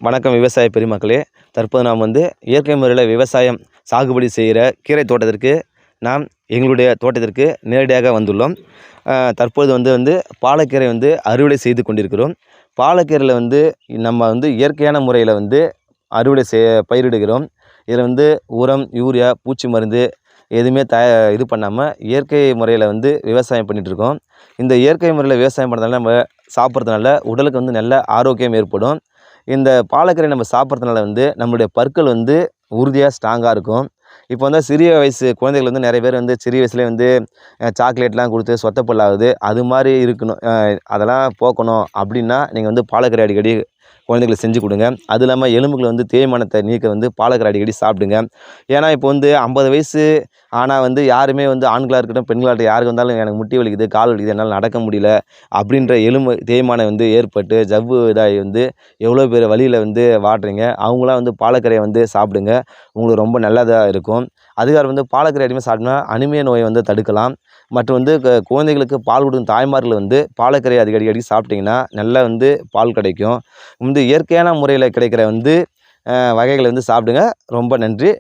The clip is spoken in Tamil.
வணக்கம் விவசாய பெருமக்களே. தற்போது நாம் இயற்கை முறையில் விவசாயம் சாகுபடி செய்கிற கீரை தோட்டத்திற்கு நாம் எங்களுடைய தோட்டத்திற்கு நேரடியாக வந்துள்ளோம். தற்போது பாலக்கீரை அறுவடை செய்து கொண்டிருக்கிறோம். பாலக்கீரையில் நம்ம இயற்கையான முறையில் அறுவடை பயிரிடுகிறோம். இதில் உரம், யூரியா, பூச்சி மருந்து எதுவுமே இது பண்ணாமல் இயற்கை முறையில் விவசாயம் பண்ணிகிட்ருக்கோம். இந்த இயற்கை முறையில் விவசாயம் பண்ணுறதுனால நம்ம சாப்பிட்றதுனால உடலுக்கு நல்ல ஆரோக்கியம் ஏற்படும். இந்த பாலக்கீரை நம்ம சாப்பிட்றதுனால நம்மளுடைய பற்கள் உறுதியாக ஸ்ட்ராங்காக இருக்கும். இப்போ சிறிய வயசு குழந்தைகள் நிறைய பேர் சிறிய வயசுலேயே சாக்லேட்லாம் கொடுத்து சொத்தப்பல்லாகுது. அது மாதிரி இருக்கணும். அதெல்லாம் போக்கணும் அப்படின்னா நீங்கள் பாலக்கீரை அடிக்கடி குழந்தைகளுக்கு செஞ்சு கொடுங்க. அது இல்லாமல் எலும்புகளை தேய்மானத்தை நீக்க பாலக்கீரை அடிக்கடி சாப்பிடுங்க. ஏன்னா இப்போ 50 வயசு ஆனால் யாருமே ஆண்களாக இருக்கட்டும் பெண்களாக இருக்கட்டும் யாருக்கு வந்தாலும் எனக்கு முட்டி வலிக்குது, கால் வலிக்குது, என்னால் நடக்க முடியல அப்படின்ற எலும்பு தேய்மானம் ஏற்பட்டு ஜவ்வு இதாகி எவ்வளோ பேர் வழியில் வாடுறீங்க. அவங்களாம் பாலக்கீரையை சாப்பிடுங்க. உங்களுக்கு ரொம்ப நல்லதாக இருக்கும். அதுக்காக பாலக்கீரை அதிகமாக சாப்பிட்டோம்னா அனிமியா நோயை தடுக்கலாம். மற்றும் குழந்தைகளுக்கு பால் கொடுக்கும் தாய்மார்கள் பாலக்கீரை அடிக்கடி சாப்பிட்டிங்கன்னா நல்லா பால் கிடைக்கும். இயற்கையான முறையில் கிடைக்கிற வகைகளை சாப்பிடுங்க. ரொம்ப நன்றி.